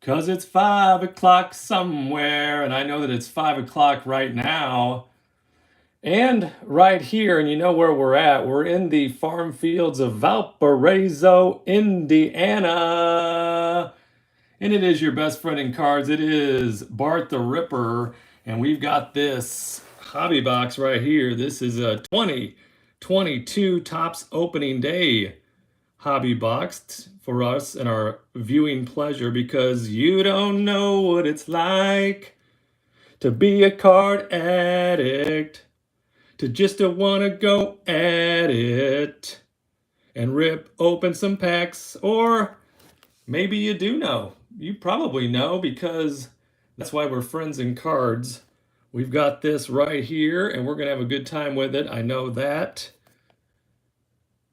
'Cause it's 5 o'clock somewhere, and I know that it's 5 o'clock right now. And right here, and you know where we're at. We're in the farm fields of Valparaiso, Indiana. And it is your best friend in cards. It is Bart the Ripper. And we've got this hobby box right here. This is a 2022 Topps opening day hobby box for us and our viewing pleasure, because you don't know what it's like to be a card addict, to just want to go at it and rip open some packs. Or maybe you do know. You probably know, because that's why we're friends in cards. We've got this right here, and we're going to have a good time with it. I know that.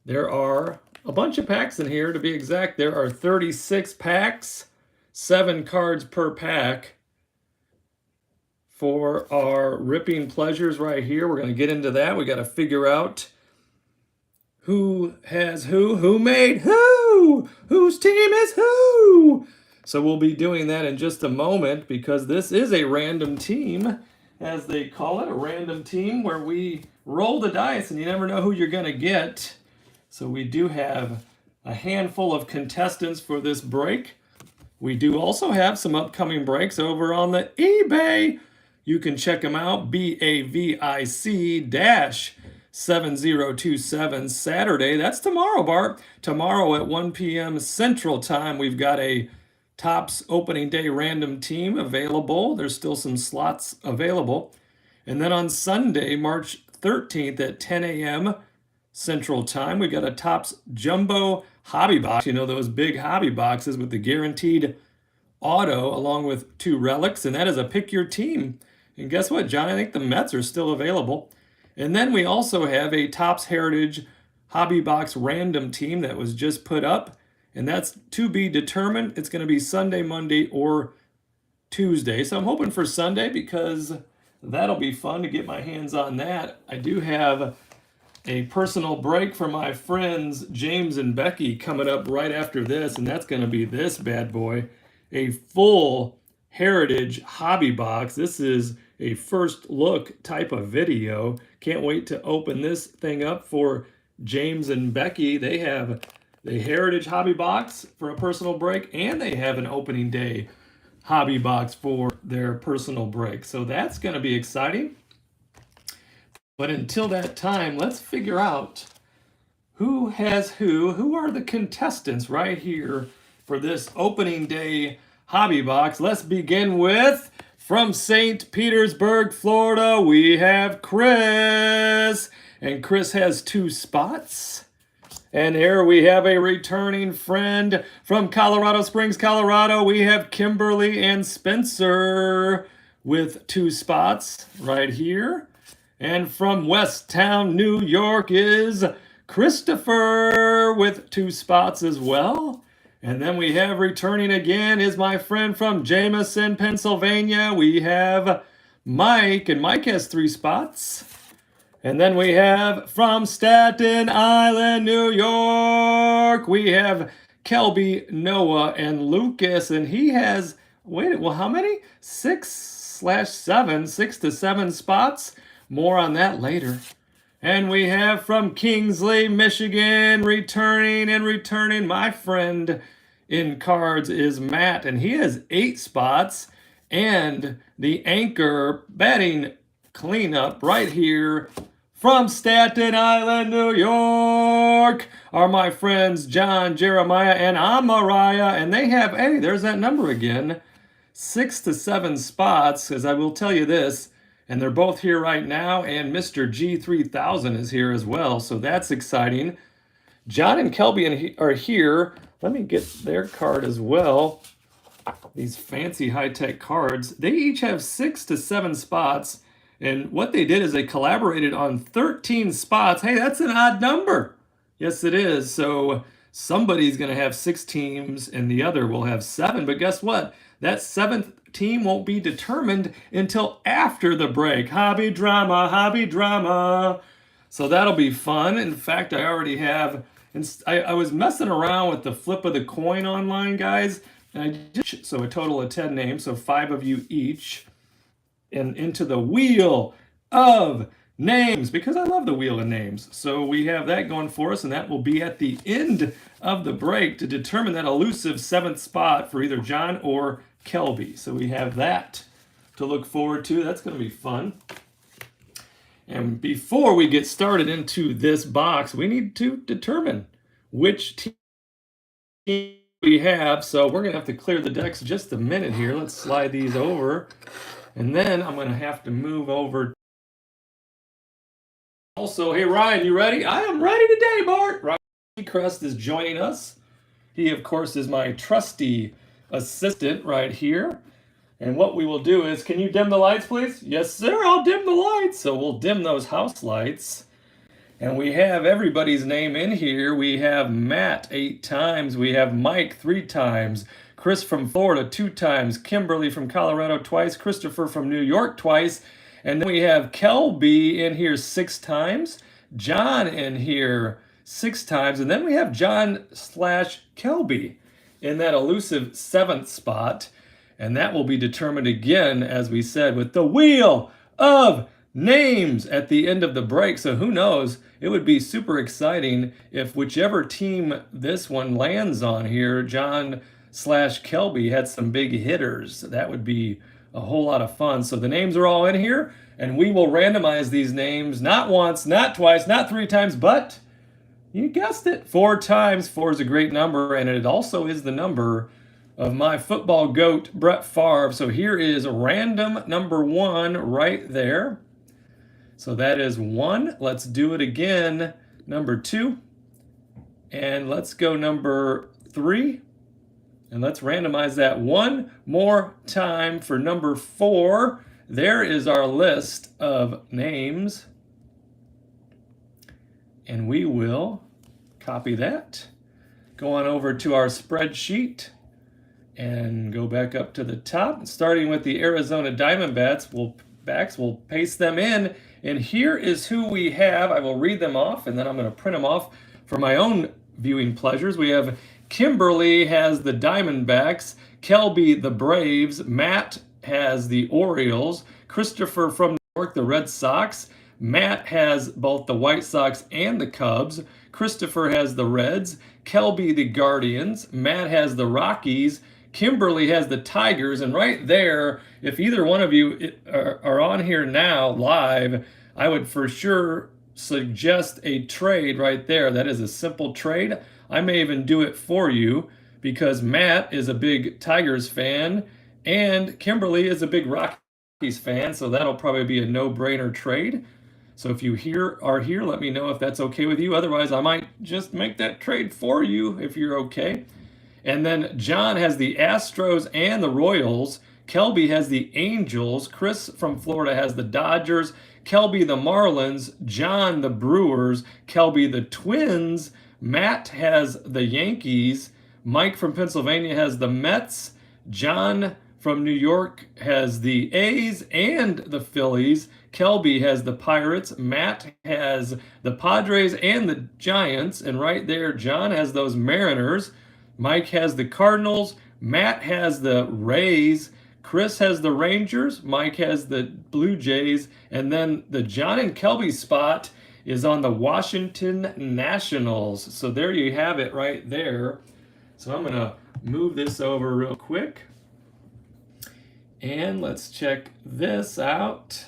There are a bunch of packs in here, to be exact. There are 36 packs, 7 cards per pack for our ripping pleasures right here. We're going to get into that. We got to figure out who has who made who, whose team is who. So we'll be doing that in just a moment, because this is a random team, as they call it, a random team where we roll the dice and you never know who you're going to get. So we do have a handful of contestants for this break. We do also have some upcoming breaks over on the eBay. You can check them out, BAVIC-7027 Saturday. That's tomorrow, Bart. Tomorrow at 1 p.m. Central Time, we've got a Topps opening day random team available. There's still some slots available. And then on Sunday, March 13th at 10 a.m. Central Time, we got a Topps Jumbo Hobby Box. You know, those big hobby boxes with the guaranteed auto along with 2 relics, and that is a pick your team. And guess what, John? I think the Mets are still available. And then we also have a Topps Heritage Hobby Box random team that was just put up, and that's to be determined. It's going to be Sunday, Monday, or Tuesday. So I'm hoping for Sunday, because that'll be fun to get my hands on that. I do have a personal break for my friends James and Becky coming up right after this, and that's going to be this bad boy, a full Heritage hobby box. This is a first look type of video. Can't wait to open this thing up for James and Becky. They have the Heritage hobby box for a personal break, and they have an opening day hobby box for their personal break. So that's going to be exciting. But until that time, let's figure out who has who are the contestants right here for this opening day hobby box. Let's begin with, from St. Petersburg, Florida, we have Chris. And Chris has 2 spots. And here we have a returning friend from Colorado Springs, Colorado. We have Kimberly and Spencer with 2 spots right here. And from Westtown, New York is Christopher with 2 spots as well. And then we have returning again is my friend from Jameson, Pennsylvania. We have Mike, and Mike has 3 spots. And then we have from Staten Island, New York, we have Kelby, Noah, and Lucas. And he has, wait, well, how many? 6/7, 6 to 7 spots. More on that later. And we have from Kingsley, Michigan, returning, my friend in cards is Matt, and he has 8 spots. And the anchor betting cleanup right here from Staten Island, New York, are my friends John, Jeremiah, and Amariah. And they have, hey, there's that number again, 6 to 7 spots, because I will tell you this, and they're both here right now, and Mr. G3000 is here as well, so that's exciting. John and Kelby are here. Let me get their card as well. These fancy high-tech cards. They each have 6 to 7 spots, and what they did is they collaborated on 13 spots. Hey, that's an odd number. Yes, it is. So somebody's going to have 6 teams, and the other will have 7, but guess what? That 7th team won't be determined until after the break. Hobby drama. So that'll be fun. In fact, I already have, I was messing around with the flip of the coin online, guys, So a total of 10 names, so 5 of you each. And into the wheel of names, because I love the wheel of names. So we have that going for us, and that will be at the end of the break to determine that elusive 7th spot for either John or Kelby. So we have that to look forward to. That's going to be fun. And before we get started into this box, we need to determine which team we have. So we're going to have to clear the decks just a minute here. Let's slide these over. And then I'm going to have to move over. Also, hey, Ryan, you ready? I am ready today, Bart. Ryan Crest is joining us. He, of course, is my trusty assistant right here. And what we will do is, can you dim the lights, please? Yes, sir, I'll dim the lights. So we'll dim those house lights. And we have everybody's name in here. We have Matt 8 times. We have Mike 3 times. Chris from Florida 2 times. Kimberly from Colorado twice. Christopher from New York twice. And then we have Kelby in here 6 times. John in here 6 times. And then we have John/Kelby in that elusive 7th spot. And that will be determined again, as we said, with the wheel of names at the end of the break. So who knows? It would be super exciting if whichever team this one lands on here, John/Kelby, had some big hitters. That would be a whole lot of fun. So the names are all in here, and we will randomize these names not once, not twice, not 3 times, but you guessed it, 4 times. 4 is a great number, and it also is the number of my football goat, Brett Favre. So here is random number 1 right there. So that is 1. Let's do it again. Number 2. And let's go number 3. And let's randomize that one more time for number 4. There is our list of names. And we will copy that. Go on over to our spreadsheet and go back up to the top. Starting with the Arizona Diamondbacks, we'll paste them in. And here is who we have. I will read them off, and then I'm going to print them off for my own viewing pleasures. We have Kimberly has the Diamondbacks, Kelby the Braves, Matt has the Orioles, Christopher from New York the Red Sox, Matt has both the White Sox and the Cubs, Christopher has the Reds, Kelby the Guardians, Matt has the Rockies, Kimberly has the Tigers, and right there, if either one of you are on here now live, I would for sure suggest a trade right there. That is a simple trade. I may even do it for you because Matt is a big Tigers fan and Kimberly is a big Rockies fan, so that'll probably be a no-brainer trade. So if you are here, let me know if that's okay with you. Otherwise, I might just make that trade for you if you're okay. And then John has the Astros and the Royals. Kelby has the Angels. Chris from Florida has the Dodgers. Kelby the Marlins. John the Brewers. Kelby the Twins. Matt has the Yankees. Mike from Pennsylvania has the Mets. John from New York has the A's and the Phillies. Kelby has the Pirates. Matt has the Padres and the Giants. And right there, John has those Mariners. Mike has the Cardinals. Matt has the Rays. Chris has the Rangers. Mike has the Blue Jays. And then the John and Kelby spot is on the Washington Nationals. So there you have it right there. So I'm going to move this over real quick. And let's check this out.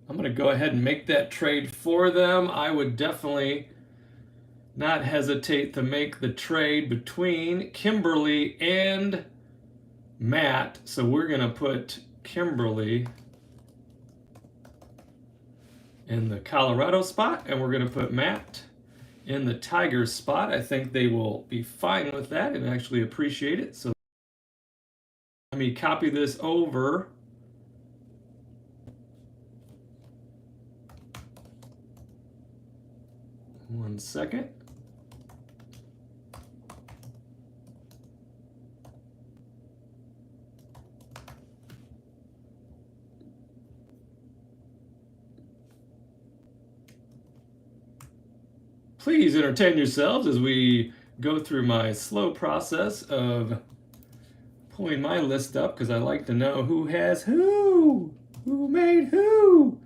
I'm going to go ahead and make that trade for them. I would definitely not hesitate to make the trade between Kimberly and Matt. So we're going to put Kimberly in the Colorado spot, and we're going to put Matt in the Tigers spot. I think they will be fine with that and actually appreciate it. So let me copy this over. One second. Please entertain yourselves as we go through my slow process of pulling my list up because I like to know who has who made who.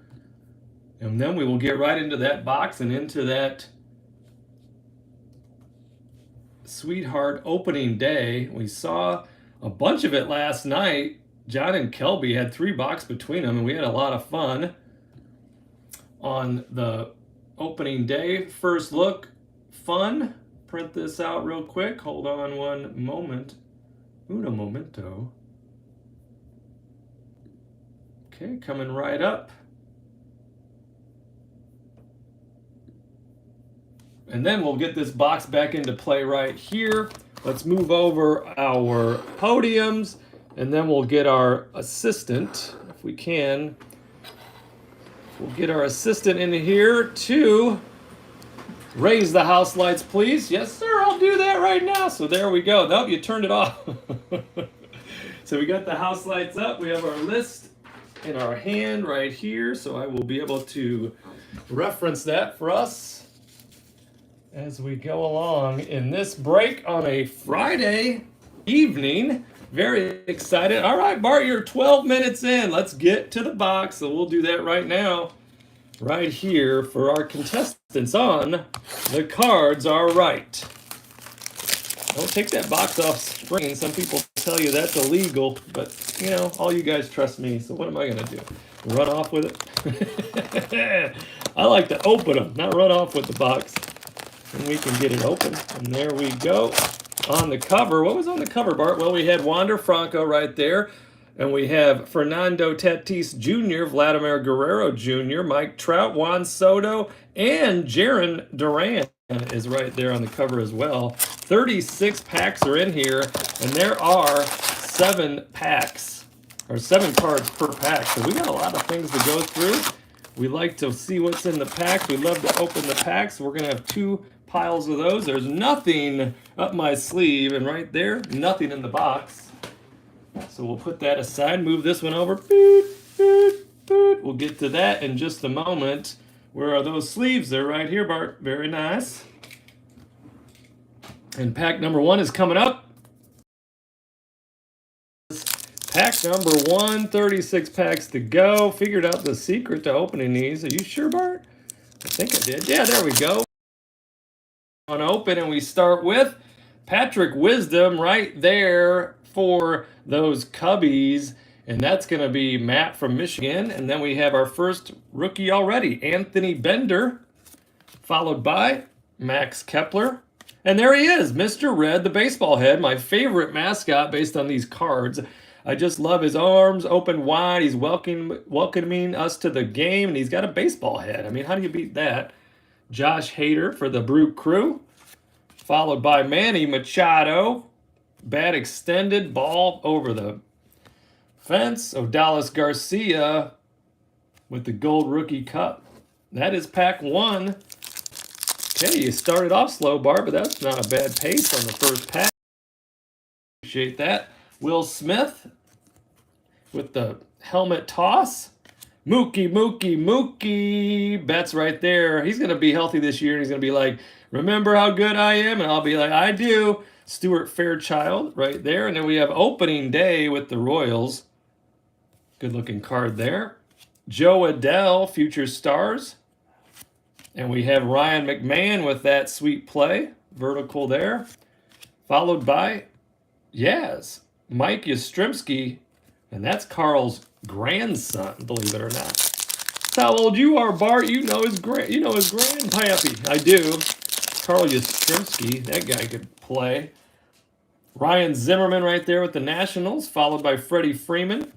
And then we will get right into that box and into that Sweetheart opening day. We saw a bunch of it last night. John and Kelby had 3 boxes between them, and we had a lot of fun on the opening day. First look, fun. Print this out real quick. Hold on one moment. Uno momento. Okay, coming right up. And then we'll get this box back into play right here. Let's move over our podiums, and then we'll get our assistant, if we can. We'll get our assistant in here to raise the house lights, please. Yes, sir, I'll do that right now. So there we go. Nope, you turned it off. So we got the house lights up. We have our list in our hand right here. So I will be able to reference that for us as we go along in this break on a Friday evening. Very excited. All right, Bart, you're 12 minutes in. Let's get to the box. So we'll do that right now, right here for our contestants on The Cards Are Right. Don't take that box off screen. Some people tell you that's illegal, but you know, all you guys trust me. So what am I going to do? Run off with it? I like to open them, not run off with the box. And we can get it open. And there we go. On the cover, what was on the cover, Bart? Well, we had Wander Franco right there. And we have Fernando Tatis Jr., Vladimir Guerrero Jr., Mike Trout, Juan Soto, and Jarren Duran is right there on the cover as well. 36 packs are in here, and there are 7 packs, or 7 cards per pack. So we got a lot of things to go through. We like to see what's in the packs. We love to open the packs. We're going to have 2 piles of those. There's nothing up my sleeve, and right there, nothing in the box. So we'll put that aside, move this one over. Boot, boot, boot. We'll get to that in just a moment. Where are those sleeves? They're right here, Bart. Very nice. And pack number 1 is coming up. Pack number 1, 36 packs to go. Figured out the secret to opening these. Are you sure, Bart? I think I did. Yeah, there we go. On open, and we start with Patrick Wisdom right there for those Cubbies, and that's going to be Matt from Michigan. And then we have our first rookie already, Anthony Bender, followed by Max Kepler. And there he is, Mr. Red, the baseball head, my favorite mascot based on these cards. I just love his arms open wide. He's welcoming us to the game, and he's got a baseball head. I mean, how do you beat that? Josh Hader for the Brew Crew, followed by Manny Machado. Bat extended, ball over the fence. Odalis Garcia with the Gold Rookie Cup. That is pack 1. Okay, you started off slow, Bart, but that's not a bad pace on the first pack. Appreciate that. Will Smith with the helmet toss. Mookie. Bet's right there. He's going to be healthy this year, and he's going to be like, remember how good I am? And I'll be like, I do. Stuart Fairchild right there. And then we have opening day with the Royals. Good-looking card there. Joe Adell, Future Stars. And we have Ryan McMahon with that sweet play. Vertical there. Followed by Yaz. Mike Yastrzemski. And that's Carl's grandson, believe it or not. That's how old you are, Bart. You know his grandpappy. I do. Carl Yastrzemski, that guy could play. Ryan Zimmerman right there with the Nationals, followed by Freddie Freeman.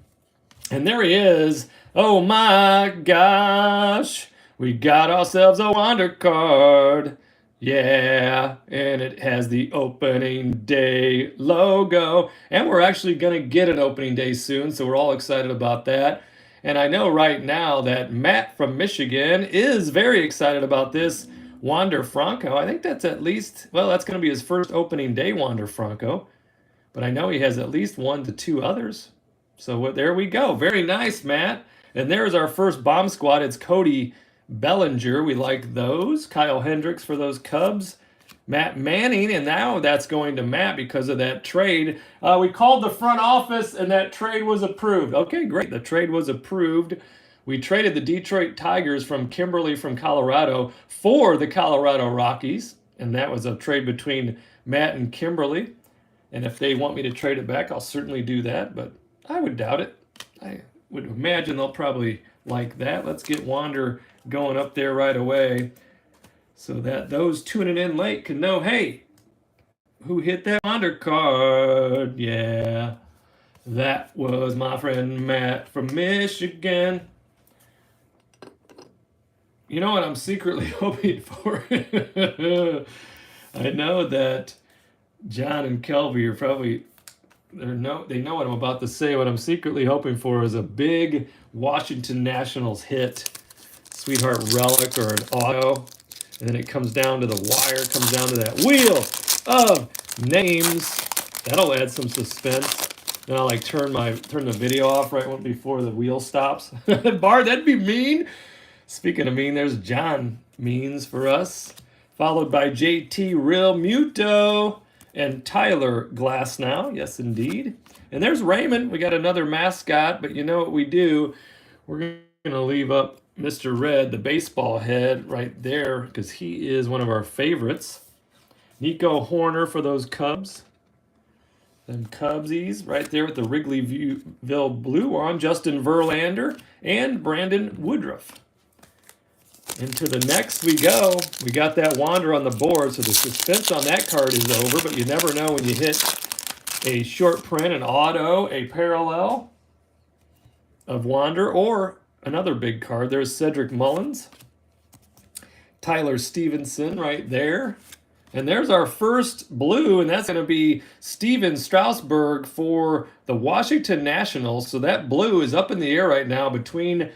And there he is. Oh my gosh. We got ourselves a Wander card. Yeah, and it has the opening day logo. And we're actually going to get an opening day soon, so we're all excited about that. And I know right now that Matt from Michigan is very excited about this Wander Franco. I think that's at least, well, that's going to be his first opening day Wander Franco. But I know he has at least 1 to 2 others. So there we go. Very nice, Matt. And there's our first bomb squad. It's Cody Bellinger. We like those. Kyle Hendricks for those Cubs. Matt Manning, and now that's going to Matt because of that trade. We called the front office, and that trade was approved. Okay, great. The trade was approved. We traded the Detroit Tigers from Kimberly from Colorado for the Colorado Rockies, and that was a trade between Matt and Kimberly. And if they want me to trade it back, I'll certainly do that, but I would doubt it. I would imagine they'll probably like that. Let's get Wander going up there right away so that those tuning in late can know, hey, who hit that Wander card? Yeah, that was my friend Matt from Michigan. You know what I'm secretly hoping for? I know that John and Kelby are probably they know what I'm about to say. What I'm secretly hoping for is a big Washington Nationals hit, Sweetheart Relic or an auto, and then it comes down to the wire, comes down to that wheel of names. That'll add some suspense. Then I'll like turn the video off right before the wheel stops. Bart, that'd be mean. Speaking of mean, there's John Means for us, followed by JT Real Muto and Tyler Glasnow. Yes, indeed. And there's Raymond. We got another mascot, but you know what we do? We're going to leave up Mr. Red, the baseball head, right there because he is one of our favorites. Nico Horner for those Cubs. Them Cubsies right there with the Wrigleyville blue on. Justin Verlander and Brandon Woodruff. Into the next we go. We got that Wander on the board, so the suspense on that card is over, but you never know when you hit a short print, an auto, a parallel of Wander, or another big card. There's Cedric Mullins, Tyler Stevenson right there. And there's our first blue, and that's going to be Steven Strausberg for the Washington Nationals. So that blue is up in the air right now between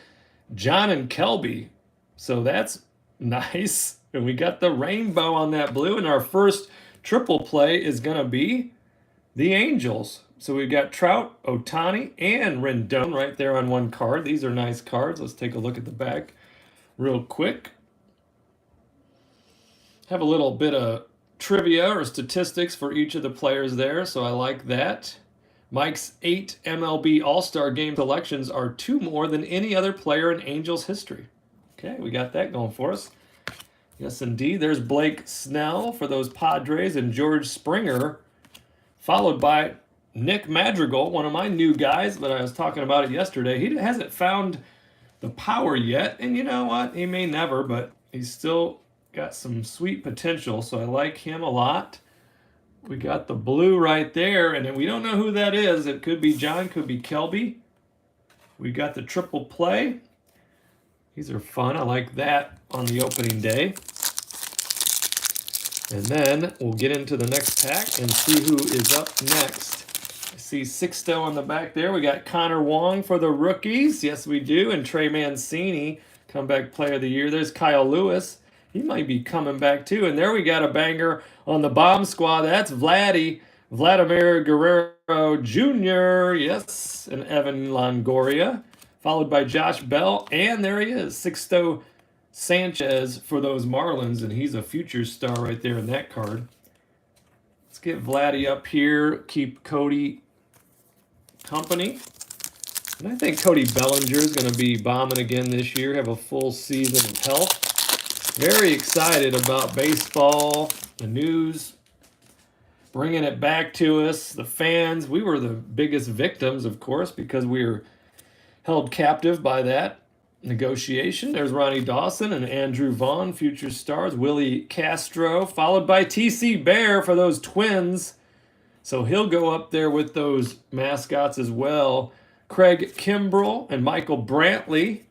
John and Kelby. So that's nice. And we got the rainbow on that blue. And our first triple play is going to be the Angels. So we've got Trout, Ohtani, and Rendon right there on one card. These are nice cards. Let's take a look at the back real quick. Have a little bit of trivia or statistics for each of the players there, so I like that. Mike's 8 MLB All-Star Game selections are 2 more than any other player in Angels history. Okay, we got that going for us. Yes, indeed. There's Blake Snell for those Padres and George Springer, followed by Nick Madrigal, one of my new guys, but I was talking about it yesterday. He hasn't found the power yet, and you know what? He may never, but he's still got some sweet potential, so I like him a lot. We got the blue right there, and then we don't know who that is. It could be John, could be Kelby. We got the triple play. These are fun. I like that on the opening day. And then we'll get into the next pack and see who is up next. I see Sixto on the back there. We got Connor Wong for the rookies. Yes, we do. And Trey Mancini, comeback player of the year. There's Kyle Lewis. He might be coming back too. And there we got a banger on the bomb squad. That's Vladimir Guerrero Jr. Yes, and Evan Longoria, followed by Josh Bell. And there he is, Sixto Sanchez for those Marlins. And he's a future star right there in that card. Let's get Vladdy up here. Keep Cody company. And I think Cody Bellinger is going to be bombing again this year. Have a full season of health. Very excited about baseball, the news, bringing it back to us, the fans. We were the biggest victims, of course, because we were held captive by that negotiation. There's Ronnie Dawson and Andrew Vaughn, future stars. Willie Castro, followed by T.C. Bear for those Twins. So he'll go up there with those mascots as well. Craig Kimbrell and Michael Brantley.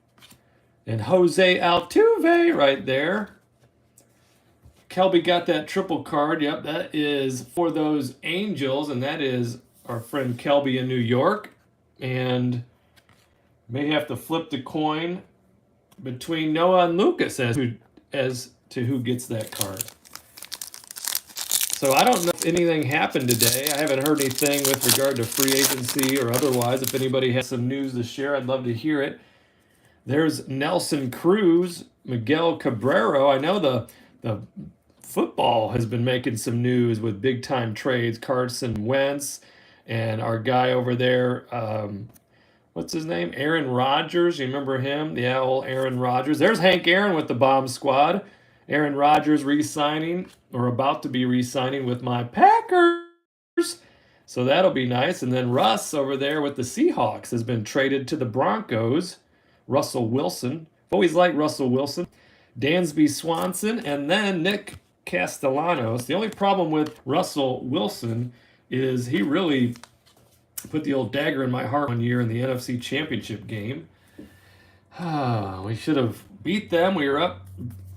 And Jose Altuve right there. Kelby got that triple card. Yep, that is for those Angels, and that is our friend Kelby in New York. And may have to flip the coin between Noah and Lucas as to who gets that card. So I don't know if anything happened today. I haven't heard anything with regard to free agency or otherwise. If anybody has some news to share, I'd love to hear it. There's Nelson Cruz, Miguel Cabrera. I know the football has been making some news with big-time trades. Carson Wentz and our guy over there, what's his name? Aaron Rodgers. You remember him? The old Aaron Rodgers. There's Hank Aaron with the bomb squad. Aaron Rodgers re-signing, or about to be re-signing with my Packers. So that'll be nice. And then Russ over there with the Seahawks has been traded to the Broncos. Russell Wilson. I've always liked Russell Wilson. Dansby Swanson, and then Nick Castellanos. The only problem with Russell Wilson is he really put the old dagger in my heart one year in the NFC Championship game. We should have beat them. We were up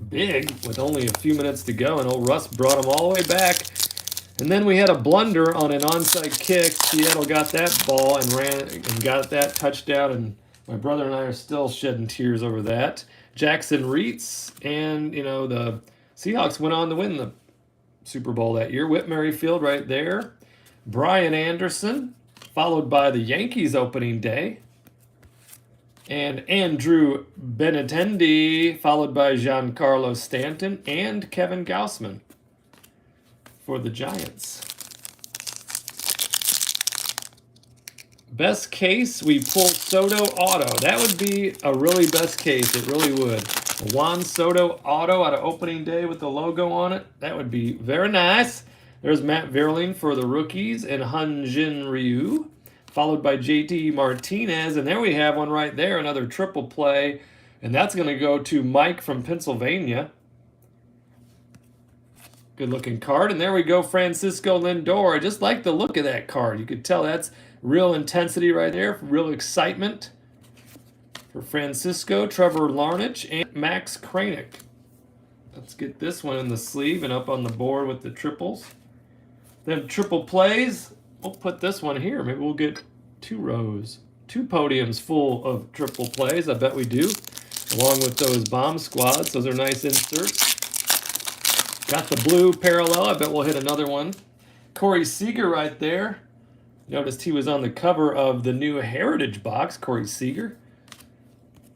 big with only a few minutes to go, and old Russ brought them all the way back. And then we had a blunder on an onside kick. Seattle got that ball and ran and got that touchdown, and my brother and I are still shedding tears over that. Jackson Reitz, and the Seahawks went on to win the Super Bowl that year. Whit Merrifield right there. Brian Anderson, followed by the Yankees opening day. And Andrew Benintendi, followed by Giancarlo Stanton and Kevin Gausman for the Giants. Best case, we pull Soto auto. That would be a really best case. It really would. A Juan Soto auto out of opening day with the logo on it. That would be very nice. There's Matt Vierling for the rookies and Hyun-Jin Ryu, followed by JT Martinez. And there we have one right there, another triple play. And that's going to go to Mike from Pennsylvania. Good looking card. And there we go, Francisco Lindor. I just like the look of that card. You could tell that's real intensity right there, real excitement for Francisco. Trevor Larnach and Max Kranick. Let's get this one in the sleeve and up on the board with the triples. Then triple plays. We'll put this one here. Maybe we'll get 2 rows, 2 podiums full of triple plays. I bet we do, along with those bomb squads. Those are nice inserts. Got the blue parallel. I bet we'll hit another one. Corey Seager right there. Noticed he was on the cover of the new Heritage box, Corey Seager.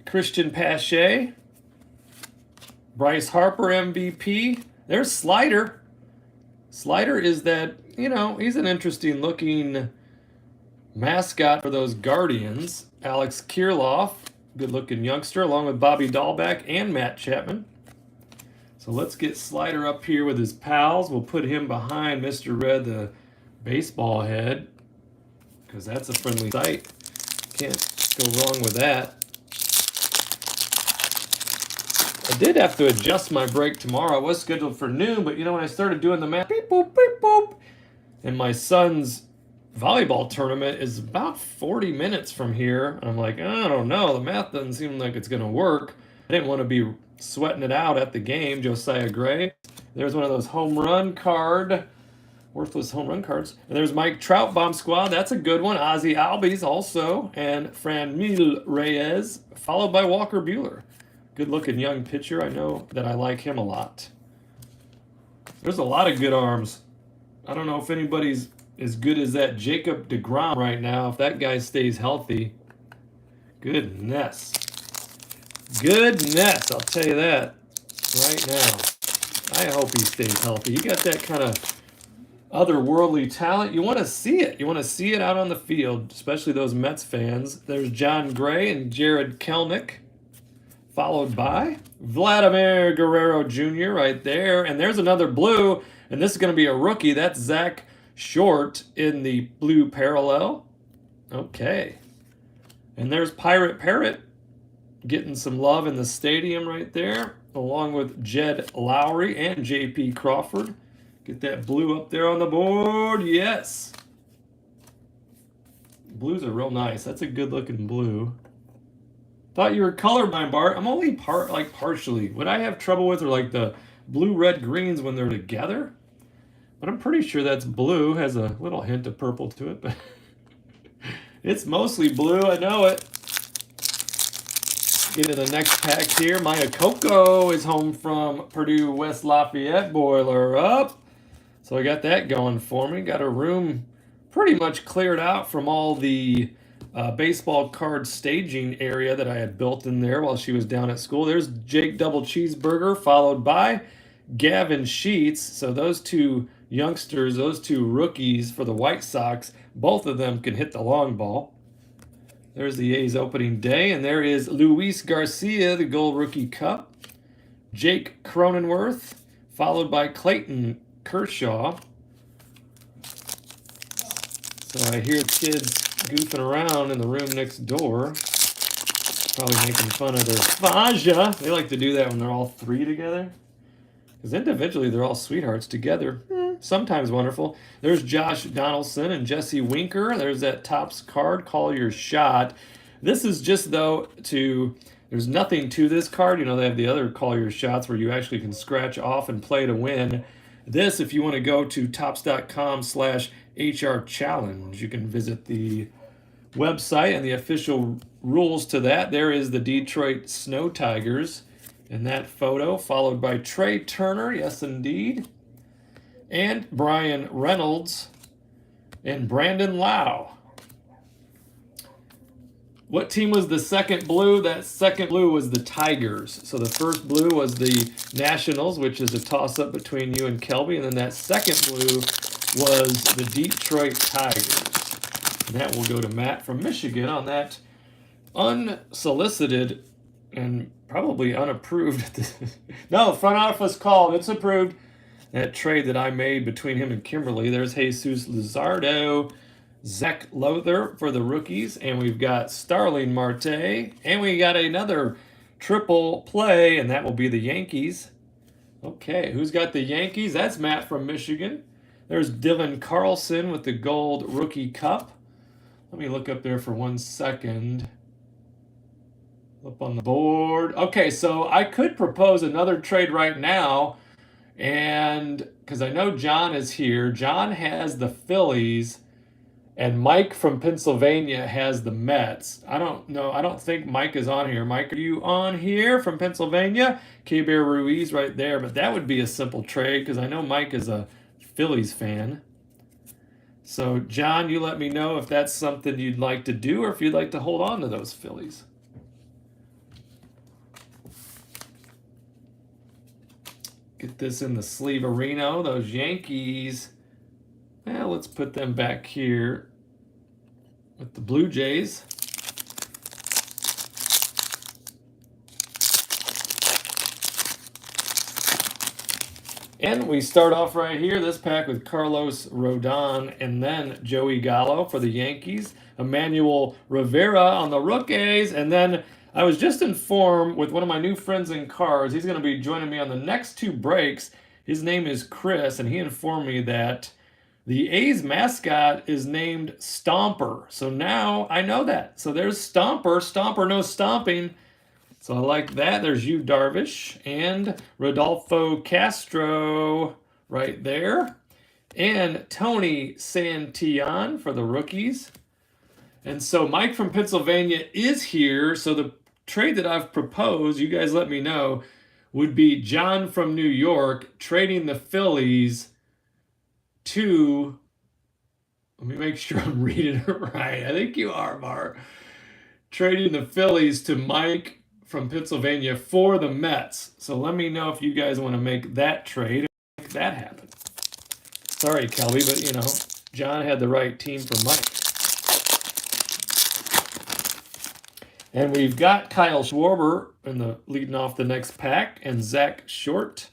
Christian Pache. Bryce Harper, MVP. There's Slider. Slider is that, he's an interesting looking mascot for those Guardians. Alex Kirilloff, good looking youngster, along with Bobby Dahlbeck and Matt Chapman. So let's get Slider up here with his pals. We'll put him behind Mr. Red, the baseball head, because that's a friendly sight. Can't go wrong with that. I did have to adjust my break tomorrow. I was scheduled for noon, but when I started doing the math, beep, boop, beep, boop, and my son's volleyball tournament is about 40 minutes from here. And I'm like, I don't know. The math doesn't seem like it's going to work. I didn't want to be sweating it out at the game. Josiah Gray. There's one of those worthless home run cards. And there's Mike Trout, bomb squad. That's a good one. Ozzie Albies also. And Franmil Reyes, followed by Walker Buehler. Good looking young pitcher. I know that I like him a lot. There's a lot of good arms. I don't know if anybody's as good as that Jacob Degrom right now, if that guy stays healthy. Goodness, I'll tell you that right now. I hope he stays healthy. You got that kind of otherworldly talent. You want to see it. You want to see it out on the field, especially those Mets fans. There's John Gray and Jared Kelnick, followed by Vladimir Guerrero Jr. right there. And there's another blue, and this is going to be a rookie. That's Zach Short in the blue parallel. Okay. And there's Pirate Parrot getting some love in the stadium right there, along with Jed Lowry and J.P. Crawford. Get that blue up there on the board. Yes. Blues are real nice. That's a good looking blue. Thought you were colorblind, Bart. I'm only partially. What I have trouble with are like the blue, red, greens when they're together. But I'm pretty sure that's blue. Has a little hint of purple to it, but it's mostly blue. I know it. Get to the next pack here. Maya Coco is home from Purdue West Lafayette. Boiler up. So I got that going for me. Got a room pretty much cleared out from all the baseball card staging area that I had built in there while she was down at school. There's Jake Double Cheeseburger, followed by Gavin Sheets. So those two youngsters, those two rookies for the White Sox, both of them can hit the long ball. There's the A's opening day, and there is Luis Garcia, the Gold Rookie Cup. Jake Cronenworth, followed by Clayton Kershaw. So I hear kids goofing around in the room next door, probably making fun of their Faja. They like to do that when they're all three together. Because individually, they're all sweethearts. Together, sometimes wonderful. There's Josh Donaldson and Jesse Winker. There's that Topps card, Call Your Shot. This is just, though, there's nothing to this card. You know, they have the other Call Your Shots where you actually can scratch off and play to win. This, if you want to go to topps.com/HR challenge, you can visit the website and the official rules to that. There is the Detroit Snow Tigers in that photo, followed by Trey Turner, yes indeed, and Brian Reynolds and Brandon Lau. What team was the second blue? That second blue was the Tigers. So the first blue was the Nationals, which is a toss-up between you and Kelby, and then that second blue was the Detroit Tigers. And that will go to Matt from Michigan on that unsolicited and probably unapproved. No, front office called. It's approved. That trade that I made between him and Kimberly. There's Jesus Luzardo, Zach Lowther for the rookies, and we've got Starling Marte, and we got another triple play, and that will be the Yankees. Okay, who's got the Yankees? That's Matt from Michigan. There's Dylan Carlson with the Gold Rookie Cup. Let me look up there for 1 second. Up on the board. Okay, so I could propose another trade right now, and because I know John is here. John has the Phillies, and Mike from Pennsylvania has the Mets. I don't know. I don't think Mike is on here. Mike, are you on here from Pennsylvania? K-Bear Ruiz right there. But that would be a simple trade because I know Mike is a Phillies fan. So, John, you let me know if that's something you'd like to do or if you'd like to hold on to those Phillies. Get this in the sleeve-a-reno. Those Yankees. Well, let's put them back here with the Blue Jays. And we start off right here, this pack with Carlos Rodon and then Joey Gallo for the Yankees. Emmanuel Rivera on the Rookies. And then I was just informed with one of my new friends in cards, he's going to be joining me on the next two breaks. His name is Chris, and he informed me that the A's mascot is named Stomper. So now I know that. So there's Stomper. Stomper, no stomping. So I like that. There's Yu Darvish and Rodolfo Castro right there. And Tony Santillan for the rookies. And so Mike from Pennsylvania is here. So the trade that I've proposed, you guys let me know, would be John from New York trading the Phillies to, let me make sure I'm reading it right. I think you are, Mar. Trading the Phillies to Mike from Pennsylvania for the Mets. So let me know if you guys want to make that trade and make that happen. Sorry, Kelby, but you know, John had the right team for Mike. And we've got Kyle Schwarber leading off the next pack, and Zach Short,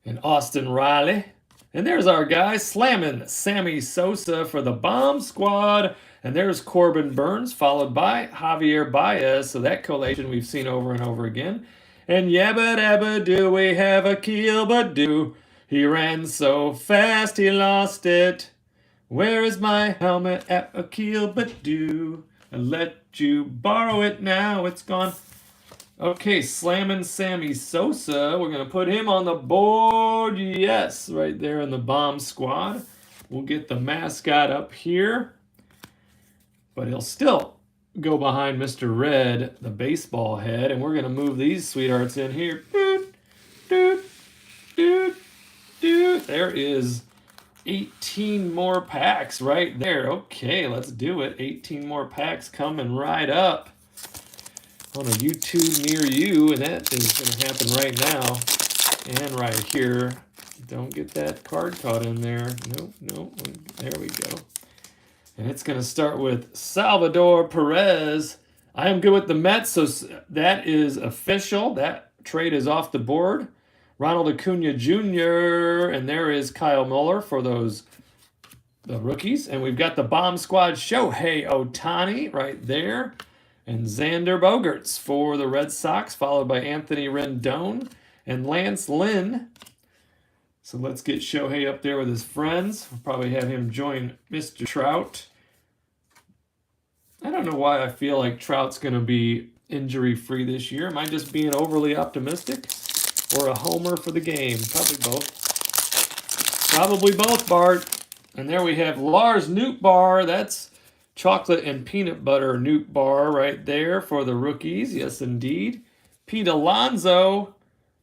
and Austin Riley. And there's our guy slamming Sammy Sosa for the Bomb Squad. And there's Corbin Burns, followed by Javier Baez. So that collation we've seen over and over again. And yabba dabba do, we have a keel but do. He ran so fast he lost it. Where is my helmet at a keel but do? I let you borrow it now, it's gone. Okay, slamming Sammy Sosa. We're going to put him on the board. Yes, right there in the Bomb Squad. We'll get the mascot up here. But he'll still go behind Mr. Red, the baseball head. And we're going to move these sweethearts in here. Doot, doot, doot, doot. There is 18 more packs right there. Okay, let's do it. 18 more packs coming right up on a YouTube near you, and that is going to happen right now. And right here, don't get that card caught in there. Nope, nope. There we go. And it's going to start with Salvador Perez. I am good with the Mets, so that is official. That trade is off the board. Ronald Acuna Jr. And there is Kyle Muller for the rookies. And we've got the bomb squad Shohei Ohtani right there. And Xander Bogaerts for the Red Sox, followed by Anthony Rendon and Lance Lynn. So let's get Shohei up there with his friends. We'll probably have him join Mr. Trout. I don't know why I feel like Trout's going to be injury-free this year. Am I just being overly optimistic? Or a homer for the game? Probably both. Probably both, Bart. And there we have Lars Nootbaar. That's chocolate and peanut butter Nootbaar right there for the rookies. Yes, indeed. Pete Alonso.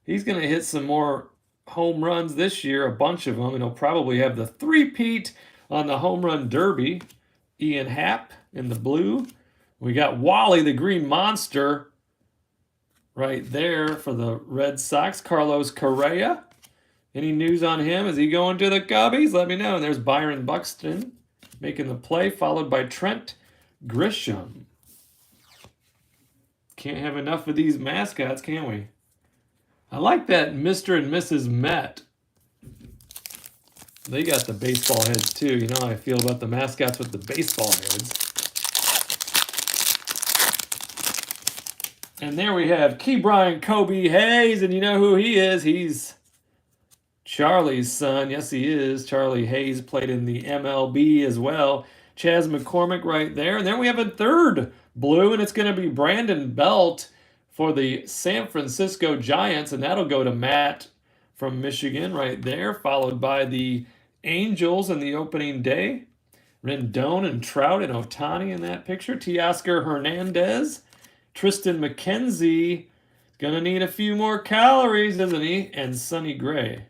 He's going to hit some more home runs this year, a bunch of them, and he'll probably have the three-peat on the home run derby. Ian Happ in the blue. We got Wally the Green Monster right there for the Red Sox. Carlos Correa. Any news on him? Is he going to the Cubbies? Let me know. And there's Byron Buxton making the play, followed by Trent Grisham. Can't have enough of these mascots, can we? I like that Mr. and Mrs. Met. They got the baseball heads too. You know how I feel about the mascots with the baseball heads. And there we have Ke'Bryan Kobe Hayes, and you know who he is. He's Charlie's son. Yes, he is. Charlie Hayes played in the MLB as well. Chas McCormick right there. And then we have a third blue, and it's going to be Brandon Belt for the San Francisco Giants, and that'll go to Matt from Michigan right there, followed by the Angels in the opening day. Rendon and Trout and Ohtani in that picture. Teoscar Hernandez. Tristan McKenzie. Gonna need a few more calories, isn't he? And Sonny Gray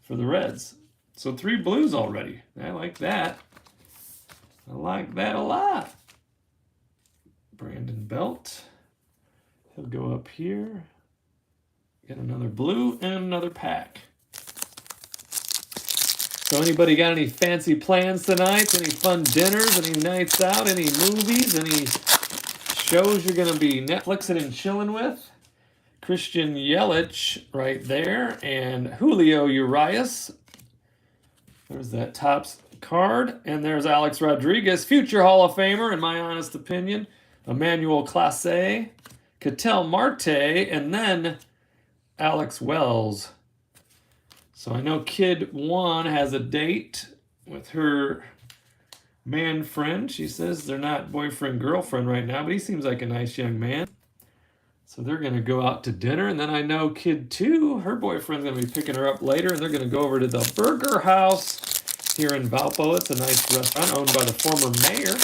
for the Reds. So 3 blues already. I like that. I like that a lot. Brandon Belt. He'll go up here. Get another blue and another pack. So anybody got any fancy plans tonight? Any fun dinners? Any nights out? Any movies? Any shows you're going to be Netflixing and chilling with? Christian Yelich right there. And Julio Urias. There's that Topps card. And there's Alex Rodriguez, future Hall of Famer, in my honest opinion. Emmanuel Clase. Ketel Marte, and then Alex Wells. So I know Kid 1 has a date with her man friend. She says they're not boyfriend-girlfriend right now, but he seems like a nice young man. So they're going to go out to dinner. And then I know Kid 2, her boyfriend's going to be picking her up later, and they're going to go over to the Burger House here in Valpo. It's a nice restaurant owned by the former mayor.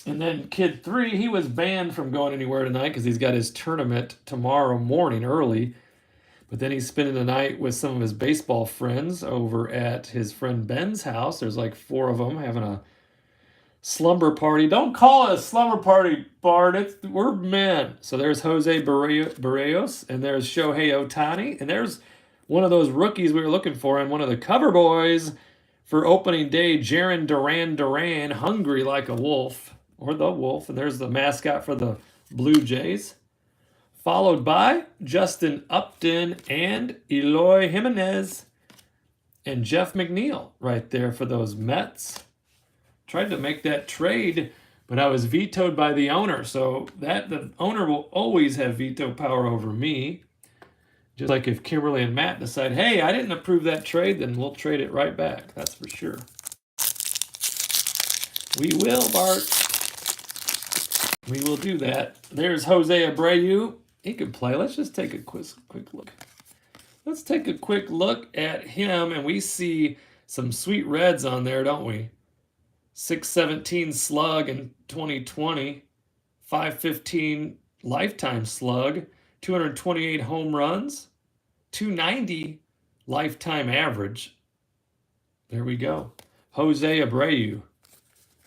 And then Kid 3, he was banned from going anywhere tonight because he's got his tournament tomorrow morning early. But then he's spending the night with some of his baseball friends over at his friend Ben's house. There's like 4 of them having a slumber party. Don't call it a slumber party, Bart. We're men. So there's Jose Barrios, and there's Shohei Ohtani, and there's one of those rookies we were looking for, and one of the cover boys for opening day, Jarren Duran, hungry like a wolf. Or the wolf, and there's the mascot for the Blue Jays. Followed by Justin Upton and Eloy Jimenez and Jeff McNeil right there for those Mets. Tried to make that trade, but I was vetoed by the owner, so that the owner will always have veto power over me. Just like if Kimberly and Matt decide, hey, I didn't approve that trade, then we'll trade it right back. That's for sure. We will, Bart. We will do that. There's Jose Abreu. He can play. Let's just take a quick look. Let's take a quick look at him, and we see some sweet reds on there, don't we? 617 slug in 2020, 515 lifetime slug, 228 home runs, 290 lifetime average. There we go. Jose Abreu.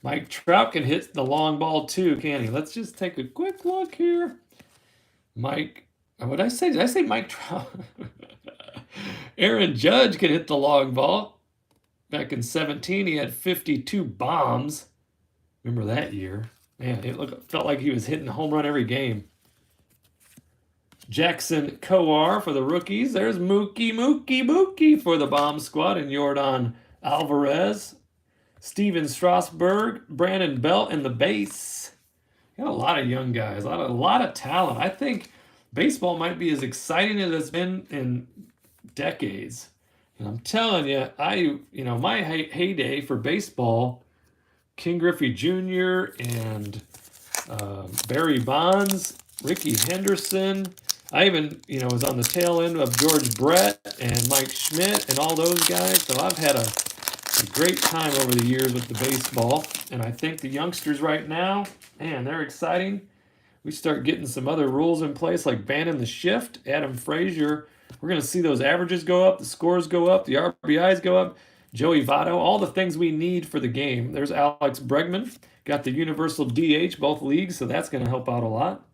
Mike Trout can hit the long ball too, can he? Let's just take a quick look here. Mike What did I say? Did I say Mike Trout? Aaron Judge could hit the long ball. Back in 17, he had 52 bombs. Remember that year? Man, felt like he was hitting a home run every game. Jackson Kowar for the rookies. There's Mookie for the bomb squad. And Yordan Alvarez. Steven Strausberg. Brandon Belt in the base. Got a lot of young guys. A lot of talent. I think baseball might be as exciting as it's been in decades. And I'm telling you, my heyday for baseball, King Griffey Jr. and Barry Bonds, Ricky Henderson. I even, was on the tail end of George Brett and Mike Schmidt and all those guys. So I've had a great time over the years with the baseball. And I think the youngsters right now, man, they're exciting. We start getting some other rules in place like banning the shift. Adam Frazier, we're going to see those averages go up, the scores go up, the RBIs go up. Joey Votto, all the things we need for the game. There's Alex Bregman, got the universal DH, both leagues, so that's going to help out a lot.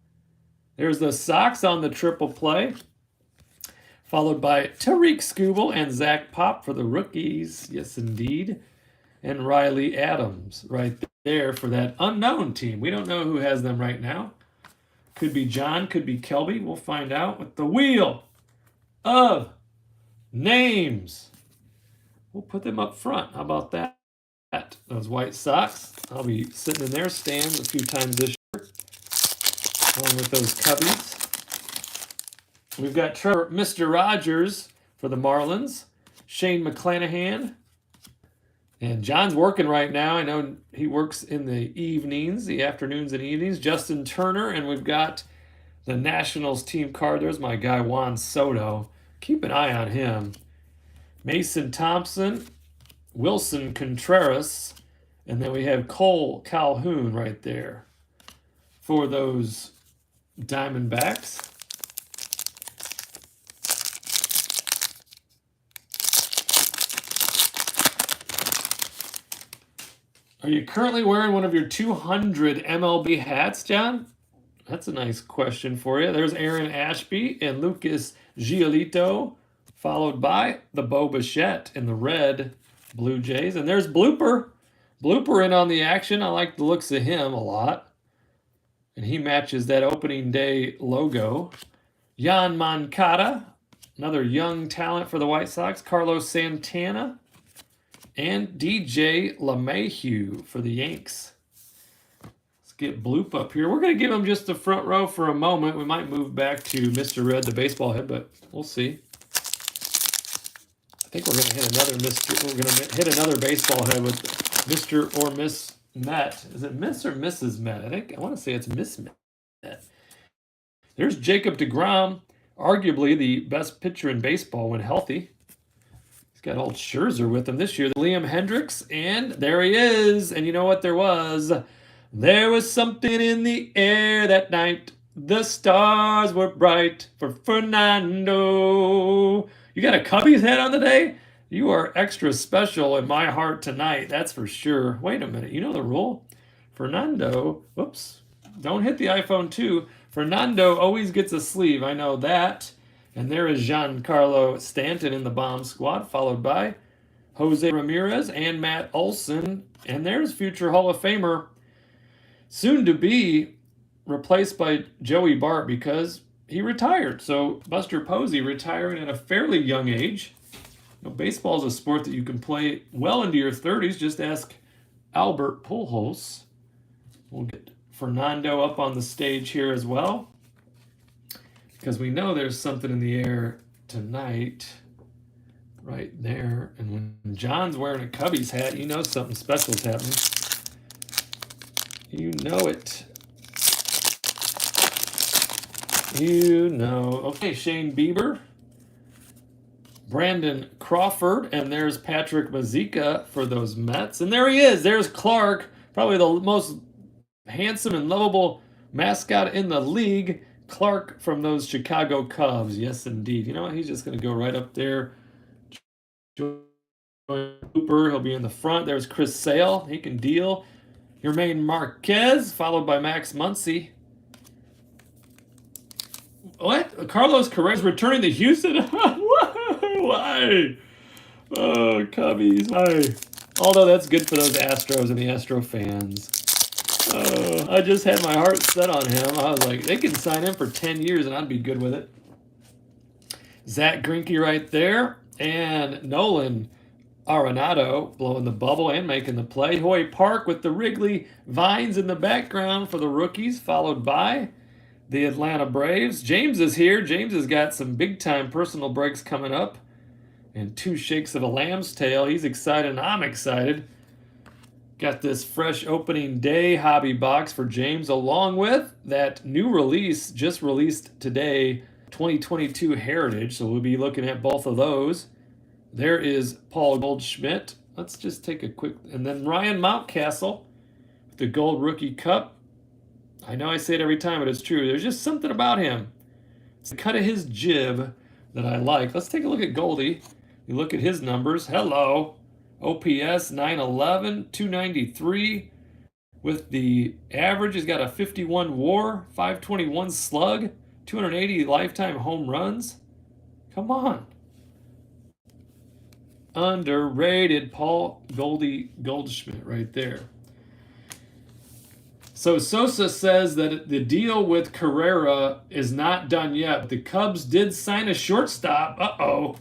There's the Sox on the triple play, followed by Tariq Skubal and Zach Pop for the rookies. Yes, indeed. And Riley Adams right there for that unknown team. We don't know who has them right now. Could be John, could be Kelby. We'll find out with the wheel of names. We'll put them up front. How about that? Those White Sox. I'll be sitting in their stands a few times this year, along with those Cubbies. We've got Trevor, Mr. Rogers for the Marlins. Shane McClanahan. And John's working right now. I know he works in the evenings, the afternoons and evenings. Justin Turner, and we've got the Nationals team card. There's my guy Juan Soto. Keep an eye on him. Mason Thompson, Wilson Contreras, and then we have Cole Calhoun right there for those Diamondbacks. Are you currently wearing one of your 200 MLB hats, John? That's a nice question for you. There's Aaron Ashby and Lucas Giolito, followed by the Bo Bichette in the red Blue Jays. And there's Blooper. Blooper in on the action. I like the looks of him a lot. And he matches that opening day logo. Jan Moncada, another young talent for the White Sox. Carlos Santana. And DJ LeMahieu for the Yanks. Let's get Bloop up here. We're going to give him just the front row for a moment. We might move back to Mr. Red, the baseball head, but we'll see. I think we're going to hit another baseball head with Mr. or Miss Met. Is it Miss or Mrs. Met? I want to say it's Miss Met. There's Jacob Degrom, arguably the best pitcher in baseball when healthy. Got old Scherzer with him this year. Liam Hendricks, and there he is. And you know what there was? There was something in the air that night. The stars were bright for Fernando. You got a Cubbies hat on today? You are extra special in my heart tonight, that's for sure. Wait a minute, you know the rule? Fernando, whoops, don't hit the iPhone 2. Fernando always gets a sleeve, I know that. And there is Giancarlo Stanton in the bomb squad, followed by Jose Ramirez and Matt Olson. And there's future Hall of Famer, soon to be replaced by Joey Bart because he retired. So Buster Posey retiring at a fairly young age. Baseball is a sport that you can play well into your 30s. Just ask Albert Pujols. We'll get Fernando up on the stage here as well, because we know there's something in the air tonight right there. And when John's wearing a Cubbies hat, you know something special's happening. You know it. You know. Okay, Shane Bieber, Brandon Crawford, and there's Patrick Mazeika for those Mets. And there he is. There's Clark, probably the most handsome and lovable mascot in the league. Clark from those Chicago Cubs. Yes, indeed. You know what? He's just going to go right up there. Cooper, he'll be in the front. There's Chris Sale. He can deal. Yermaine Marquez, followed by Max Muncy. What? Carlos Correa's returning to Houston? Why? Oh, Cubbies. Why? Although that's good for those Astros and the Astro fans. I just had my heart set on him. I was like, they can sign him for 10 years and I'd be good with it. Zach Greinke right there. And Nolan Arenado blowing the bubble and making the play. Hoy Park with the Wrigley vines in the background for the rookies, followed by the Atlanta Braves. James is here. James has got some big-time personal breaks coming up and 2 shakes of a lamb's tail. He's excited and I'm excited. Got this fresh opening day hobby box for James, along with that new release, just released today, 2022 Heritage. So we'll be looking at both of those. There is Paul Goldschmidt. Let's just take a quick, and then Ryan Mountcastle with the Gold Rookie Cup. I know I say it every time, but it's true. There's just something about him. It's the cut of his jib that I like. Let's take a look at Goldie. You look at his numbers. Hello. OPS 911, 293. With the average, he's got a 51 WAR, 521 slug, 280 lifetime home runs. Come on. Underrated Paul Goldschmidt right there. So Sosa says that the deal with Carrera is not done yet. The Cubs did sign a shortstop. Uh-oh.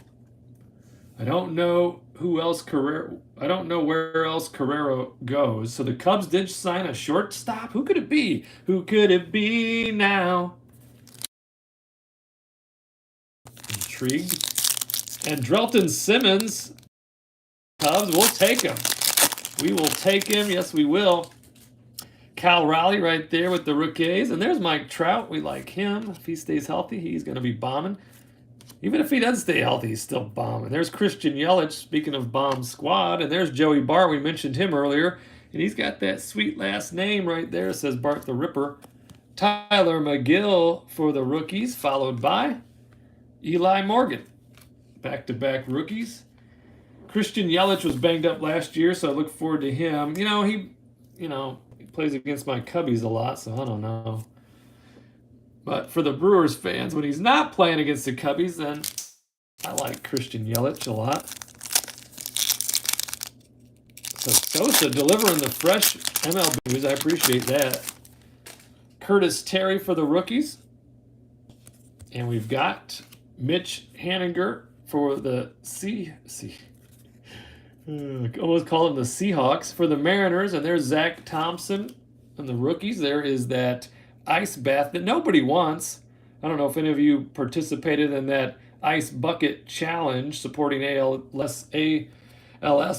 I don't know who else I don't know where else Carrera goes. So the Cubs did sign a shortstop. Who could it be? Who could it be now? Intrigued. And Drelton Simmons. Cubs, we'll take him. We will take him. Yes, we will. Cal Raleigh right there with the rookies. And there's Mike Trout. We like him. If he stays healthy, he's going to be bombing. Even if he doesn't stay healthy, he's still bombing. There's Christian Yelich, speaking of bomb squad. And there's Joey Bart. We mentioned him earlier. And he's got that sweet last name right there. It says Bart the Ripper. Tyler McGill for the rookies, followed by Eli Morgan. Back-to-back rookies. Christian Yelich was banged up last year, so I look forward to him. He plays against my Cubbies a lot, so I don't know. But for the Brewers fans, when he's not playing against the Cubbies, then I like Christian Yelich a lot. So Sosa delivering the fresh MLB news. I appreciate that. Curtis Terry for the rookies. And we've got Mitch Haniger for the almost call them the Seahawks. For the Mariners, and there's Zach Thompson and the rookies. There is that ice bath that nobody wants. I don't know if any of you participated in that ice bucket challenge supporting ALS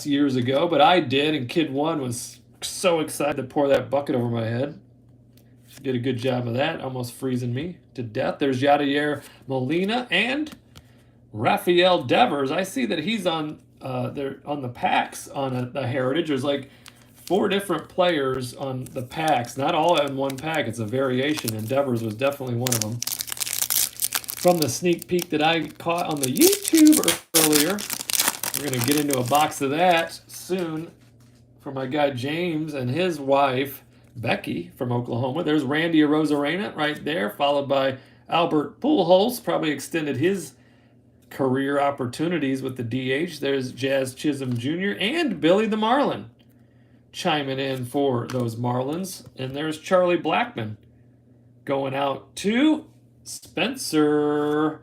years ago, but I did, and Kid 1 was so excited to pour that bucket over my head. She did a good job of that, almost freezing me to death. There's Yadier Molina and Rafael Devers. I see that he's on the packs on the Heritage. There's like 4 different players on the packs, not all in one pack. It's a variation, and Devers was definitely one of them. From the sneak peek that I caught on the YouTube earlier, we're going to get into a box of that soon for my guy James and his wife Becky from Oklahoma. There's Randy Arozarena right there, followed by Albert Pujols. Probably extended his career opportunities with the DH. There's Jazz Chisholm Jr. and Billy the Marlin chiming in for those Marlins. And there's Charlie Blackmon going out to Spencer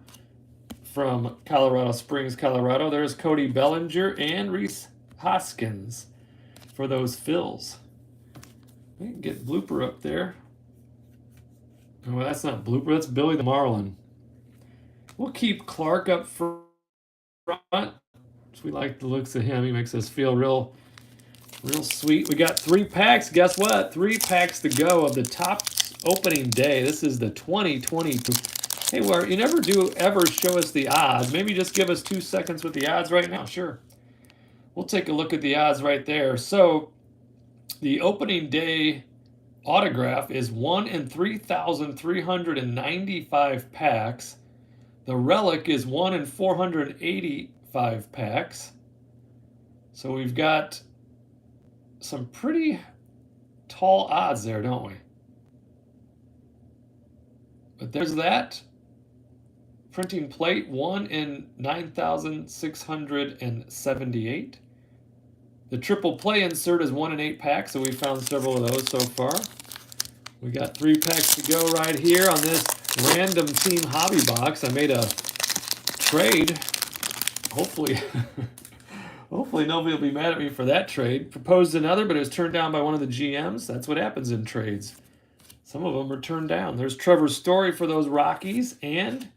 from Colorado Springs, Colorado. There's Cody Bellinger and Reese Hoskins for those Phils. We can get Blooper up there. Oh, that's not Blooper. That's Billy the Marlin. We'll keep Clark up front. We like the looks of him. He makes us feel real sweet. We got 3 packs. Guess what? 3 packs to go of the top opening day. This is the 2022. Hey, well, you never do ever show us the odds. Maybe just give us 2 seconds with the odds right now. Sure. We'll take a look at the odds right there. So the opening day autograph is 1 in 3,395 packs. The relic is 1 in 485 packs. So we've got some pretty tall odds there, don't we? But there's that. printing plate, 1 in 9,678. The triple play insert is 1 in 8 packs, so we found several of those so far. We got 3 packs to go right here on this random team hobby box. I made a trade. Hopefully, hopefully nobody will be mad at me for that trade. Proposed another, but it was turned down by one of the GMs. That's what happens in trades. Some of them are turned down. There's Trevor Story for those Rockies, and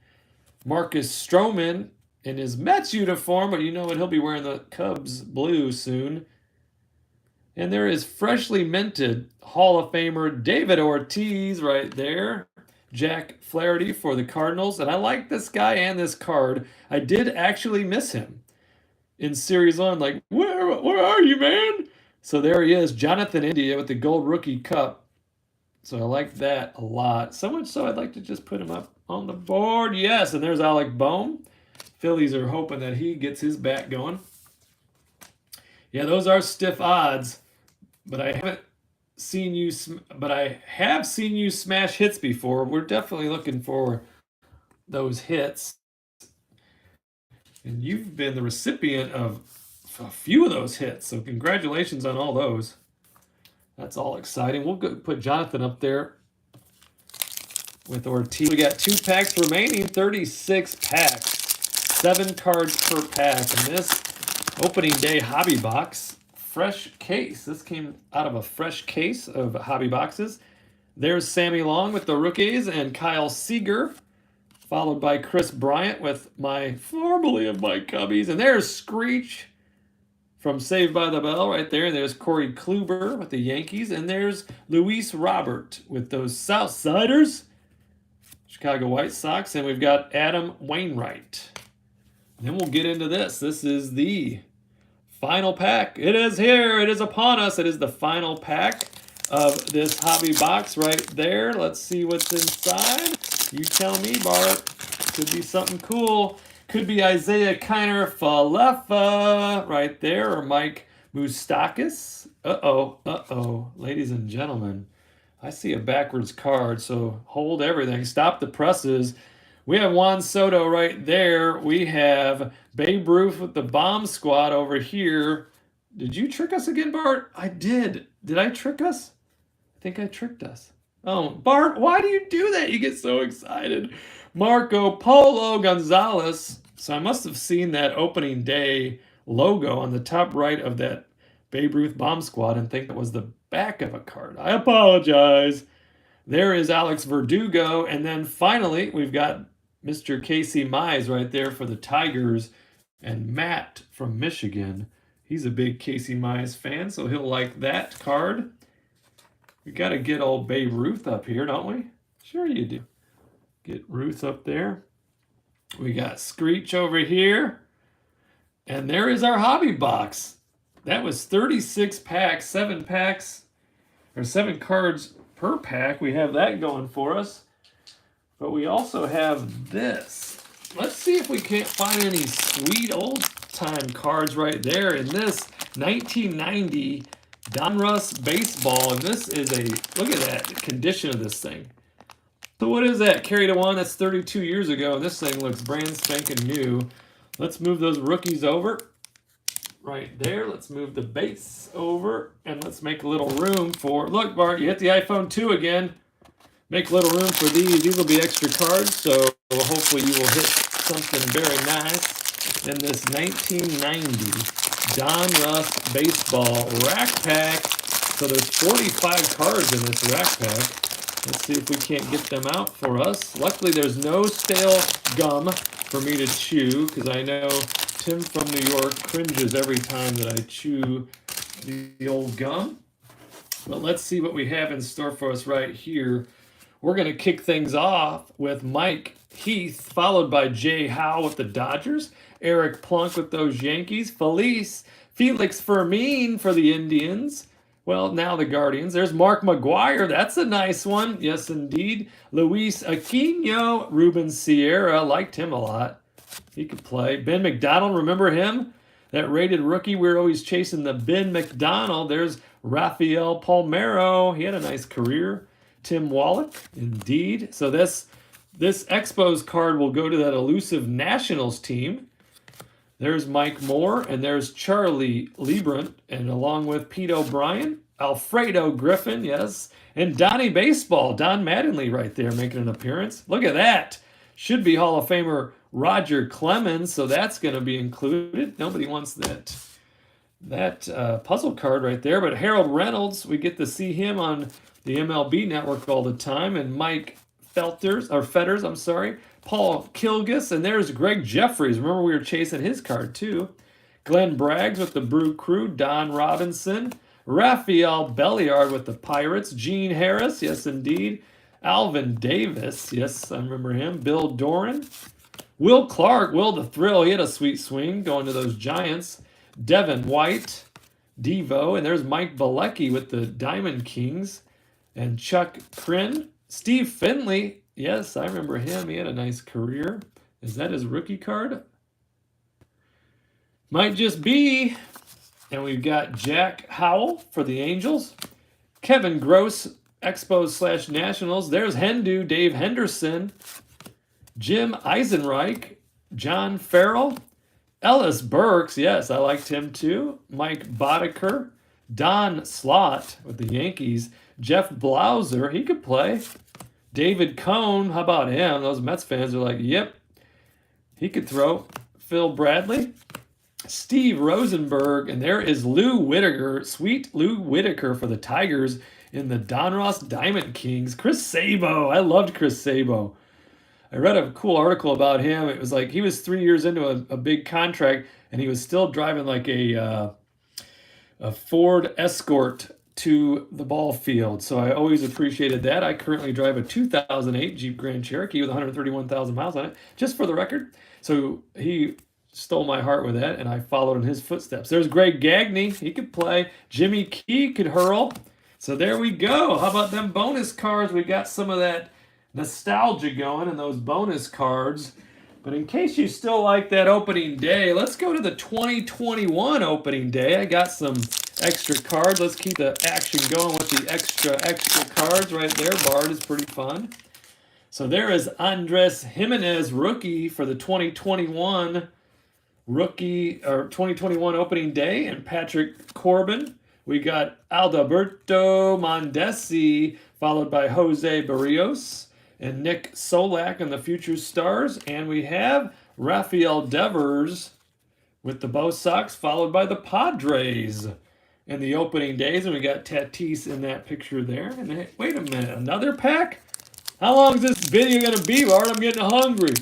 Marcus Stroman in his Mets uniform, but you know what? He'll be wearing the Cubs blue soon. And there is freshly minted Hall of Famer David Ortiz right there. Jack Flaherty for the Cardinals. And I like this guy and this card. I did actually miss him in Series 1. Like, where are you, man? So there he is, Jonathan India with the Gold Rookie Cup. So I like that a lot. So much so I'd like to just put him up on the board. Yes, and there's Alec Bohm. Phillies are hoping that he gets his bat going. Yeah, those are stiff odds, but I have seen you smash hits before. We're definitely looking for those hits. And you've been the recipient of a few of those hits, so congratulations on all those. That's all exciting. We'll go put Jonathan up there with Ortiz. We got 2 packs remaining, 36 packs, 7 cards per pack. And this opening day hobby box, fresh case. This came out of a fresh case of hobby boxes. There's Sammy Long with the rookies and Kyle Seager, followed by Chris Bryant with formerly of my Cubbies. And there's Screech from Saved by the Bell right there. And there's Corey Kluber with the Yankees. And there's Luis Robert with those Southsiders, Chicago White Sox. And we've got Adam Wainwright. And then we'll get into this. This is the final pack. It is here. It is upon us. It is the final pack of this hobby box right there. Let's see what's inside. You tell me, Bart. Could be something cool. Could be Isaiah Kiner Falefa right there, or Mike Moustakas. Uh-oh. Ladies and gentlemen, I see a backwards card, so hold everything. Stop the presses. We have Juan Soto right there. We have Babe Ruth with the bomb squad over here. Did you trick us again, Bart? I did. Did I trick us? I think I tricked us. Oh, Bart, why do you do that? You get so excited. Marco Polo Gonzalez. So I must have seen that opening day logo on the top right of that Babe Ruth bomb squad and think it was the back of a card. I apologize. There is Alex Verdugo. And then finally, we've got Mr. Casey Mize right there for the Tigers. And Matt from Michigan. He's a big Casey Mize fan, so he'll like that card. We got to get old Babe Ruth up here, don't we? Sure you do. Get Ruth up there. We got Screech over here. And there is our hobby box. That was 36 packs, 7 packs, or 7 cards per pack. We have that going for us. But we also have this. Let's see if we can't find any sweet old-time cards right there in this 1990 Donruss baseball. And this is look at that condition of this thing. So what is that? Carry to 1, that's 32 years ago. And this thing looks brand spanking new. Let's move those rookies over. Right there. Let's move the base over. And let's make a little room for... Look, Bart, you hit the iPhone 2 again. Make a little room for these. These will be extra cards, so hopefully you will hit something very nice in this 1990 Donruss baseball rack pack. So there's 45 cards in this rack pack. Let's see if we can't get them out for us. Luckily, there's no stale gum for me to chew, because I know Tim from New York cringes every time that I chew the old gum. But let's see what we have in store for us right here. We're going to kick things off with Mike Heath, followed by Jay Howell with the Dodgers, Eric Plunk with those Yankees, Felix Fermin for the Indians. Well, now the Guardians. There's Mark McGwire. That's a nice one. Yes, indeed. Luis Aquino, Ruben Sierra. Liked him a lot. He could play. Ben McDonald, remember him? That rated rookie. We were always chasing the Ben McDonald. There's Rafael Palmeiro. He had a nice career. Tim Wallach, indeed. So this This Expos card will go to that elusive Nationals team. There's Mike Moore, and there's Charlie Liebrant, and along with Pete O'Brien, Alfredo Griffin, yes, and Donnie Baseball, Don Mattingly right there making an appearance. Look at that. Should be Hall of Famer Roger Clemens, so that's going to be included. Nobody wants that puzzle card right there, but Harold Reynolds, we get to see him on the MLB Network all the time, and Mike Fetters, I'm sorry, Paul Kilgus, and there's Greg Jeffries. Remember we were chasing his card too. Glenn Braggs with the Brew Crew, Don Robinson, Rafael Belliard with the Pirates, Gene Harris, yes indeed, Alvin Davis, yes I remember him, Bill Doran, Will Clark, Will the Thrill, he had a sweet swing going to those Giants, Devin White, Devo, and there's Mike Bilecki with the Diamond Kings, and Chuck Kryn, Steve Finley. Yes, I remember him. He had a nice career. Is that his rookie card? Might just be. And we've got Jack Howell for the Angels. Kevin Gross, Expos / Nationals. There's Hendu, Dave Henderson. Jim Eisenreich. John Farrell. Ellis Burks. Yes, I liked him too. Mike Boddicker. Don Slott with the Yankees. Jeff Blauser. He could play. David Cohn, how about him? Those Mets fans are like, yep, he could throw. Phil Bradley, Steve Rosenberg, and there is Lou Whitaker, sweet Lou Whitaker for the Tigers in the Donruss Diamond Kings. Chris Sabo, I loved Chris Sabo. I read a cool article about him. It was like he was 3 years into a big contract, and he was still driving like a Ford Escort to the ball field. So I always appreciated that. I currently drive a 2008 Jeep Grand Cherokee with 131,000 miles on it, just for the record. So he stole my heart with that, and I followed in his footsteps. There's Greg Gagne. He could play. Jimmy Key could hurl. So there we go. How about them bonus cards? We got some of that nostalgia going in those bonus cards. But in case you still like that opening day, let's go to the 2021 opening day. I got some extra cards. Let's keep the action going with the extra cards right there. Bard is pretty fun. So there is Andres Jimenez, rookie for the 2021 opening day, and Patrick Corbin. We got Alberto Mondesi, followed by Jose Barrios and Nick Solak and the Future Stars, and we have Rafael Devers with the Bo Sox, followed by the Padres in the opening days, and we got Tatis in that picture there. And wait a minute, another pack? How long is this video gonna be, Bart? I'm getting hungry.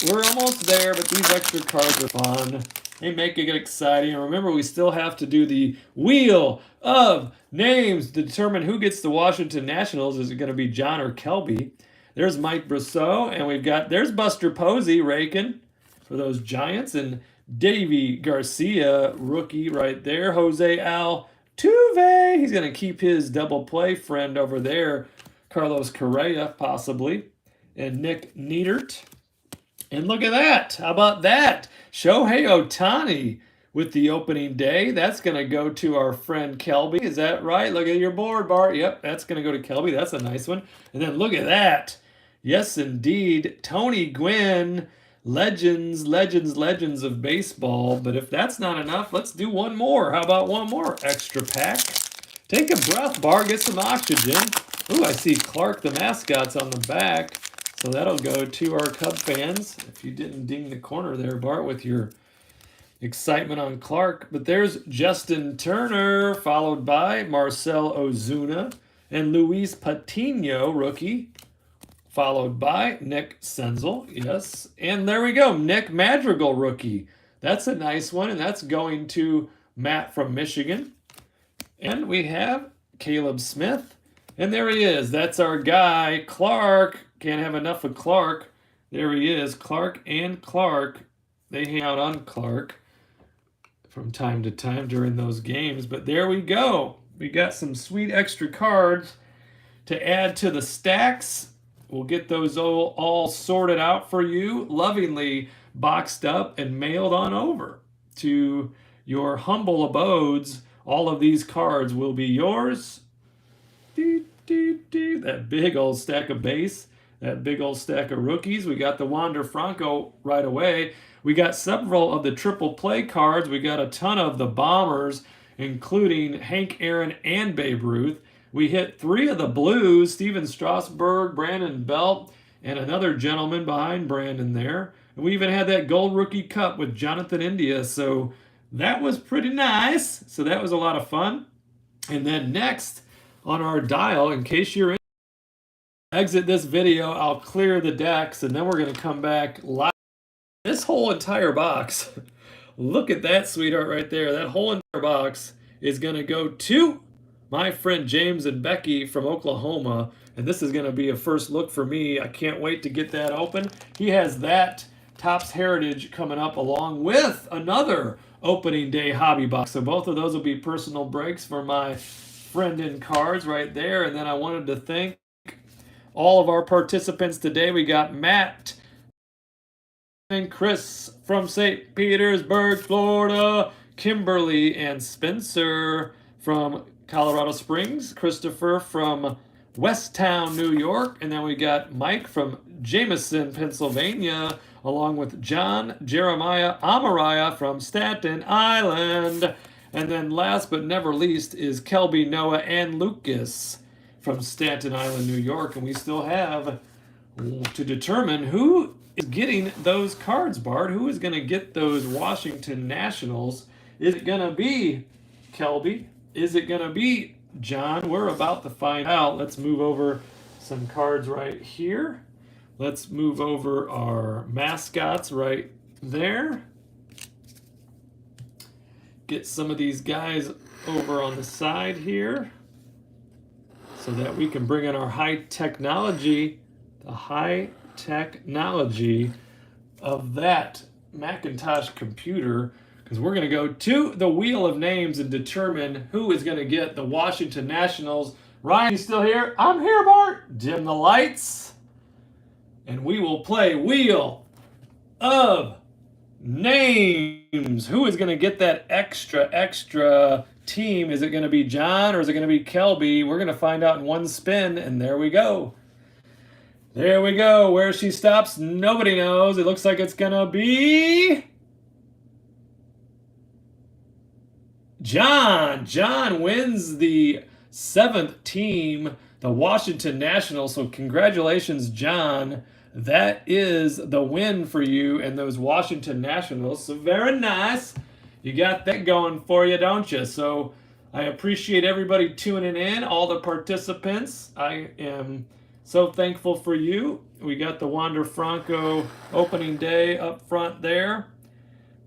We're almost there, but these extra cards are fun. They make it exciting. And remember, we still have to do the Wheel of Names to determine who gets the Washington Nationals. Is it going to be John or Kelby? There's Mike Brousseau, and there's Buster Posey raking for those Giants, and Davey Garcia, rookie right there. Jose Altuve, he's going to keep his double play friend over there. Carlos Correa, possibly. And Nick Neidert. And look at that. How about that? Shohei Ohtani with the opening day. That's going to go to our friend Kelby. Is that right? Look at your board, Bart. Yep, that's going to go to Kelby. That's a nice one. And then look at that. Yes, indeed. Tony Gwynn. Legends of baseball. But if that's not enough, let's do one more. How about one more extra pack? Take a breath, Bart. Get some oxygen. Ooh, I see Clark the mascot's on the back. So that'll go to our Cub fans. If you didn't ding the corner there, Bart, with your excitement on Clark. But there's Justin Turner, followed by Marcel Ozuna and Luis Patino, rookie, followed by Nick Senzel. Yes. And there we go. Nick Madrigal, rookie. That's a nice one, and that's going to Matt from Michigan. And we have Caleb Smith. And there he is. That's our guy, Clark. Can't have enough of Clark. There he is. Clark and Clark. They hang out on Clark from time to time during those games. But there we go. We got some sweet extra cards to add to the stacks. We'll get those all sorted out for you, lovingly boxed up and mailed on over to your humble abodes. All of these cards will be yours. That big old stack of base. that big old stack of rookies. We got the Wander Franco right away. We got several of the triple play cards. We got a ton of the Bombers, including Hank Aaron and Babe Ruth. We hit 3 of the Blues, Steven Strasburg, Brandon Belt, and another gentleman behind Brandon there. And we even had that gold rookie cup with Jonathan India. So that was pretty nice. So that was a lot of fun. And then next on our dial, in case you're in, exit this video, I'll clear the decks, and then we're going to come back live. This whole entire box, look at that sweetheart right there. That whole entire box is going to go to my friend James and Becky from Oklahoma. And this is going to be a first look for me. I can't wait to get that open. He has that Topps Heritage coming up along with another opening day hobby box. So both of those will be personal breaks for my friend in cards right there. And then I wanted to thank all of our participants today. We got Matt and Chris from St. Petersburg, Florida, Kimberly and Spencer from Colorado Springs, Christopher from Westtown, New York, and then we got Mike from Jameson, Pennsylvania, along with John Jeremiah Amariah from Staten Island. And then last but never least is Kelby, Noah, and Lucas from Staten Island, New York. And we still have to determine who is getting those cards, Bart. Who is going to get those Washington Nationals? Is it going to be Kelby? Is it going to be John? We're about to find out. Let's move over some cards right here. Let's move over our mascots right there. Get some of these guys over on the side here so that we can bring in our high technology, the high technology of that Macintosh computer, because we're going to go to the Wheel of Names and determine who is going to get the Washington Nationals. Ryan, you still here? I'm here, Bart. Dim the lights, and we will play Wheel of Names. Who is going to get that extra team? Is it going to be John or is it going to be Kelby? We're going to find out in one spin, and there we go. There we go. Where she stops, nobody knows. It looks like it's going to be John. John wins the 7th team, the Washington Nationals. So congratulations, John. That is the win for you and those Washington Nationals. So very nice. You got that going for you, don't you? So I appreciate everybody tuning in, all the participants. I am so thankful for you. We got the Wander Franco opening day up front there.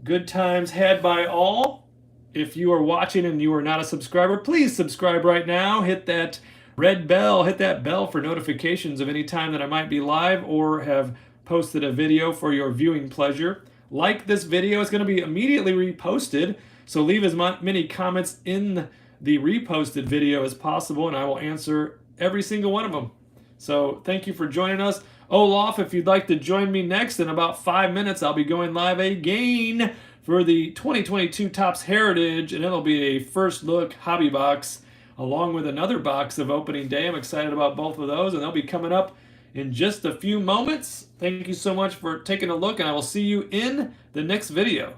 Good times had by all. If you are watching and you are not a subscriber, please subscribe right now. Hit that red bell, hit that bell for notifications of any time that I might be live or have posted a video for your viewing pleasure. Like this video, it's going to be immediately reposted, so leave as many comments in the reposted video as possible, and I will answer every single one of them. So thank you for joining us. Olaf, if you'd like to join me next, in about 5 minutes, I'll be going live again for the 2022 Topps Heritage, and it'll be a first look hobby box along with another box of opening day. I'm excited about both of those, and they'll be coming up in just a few moments. Thank you so much for taking a look, and I will see you in the next video.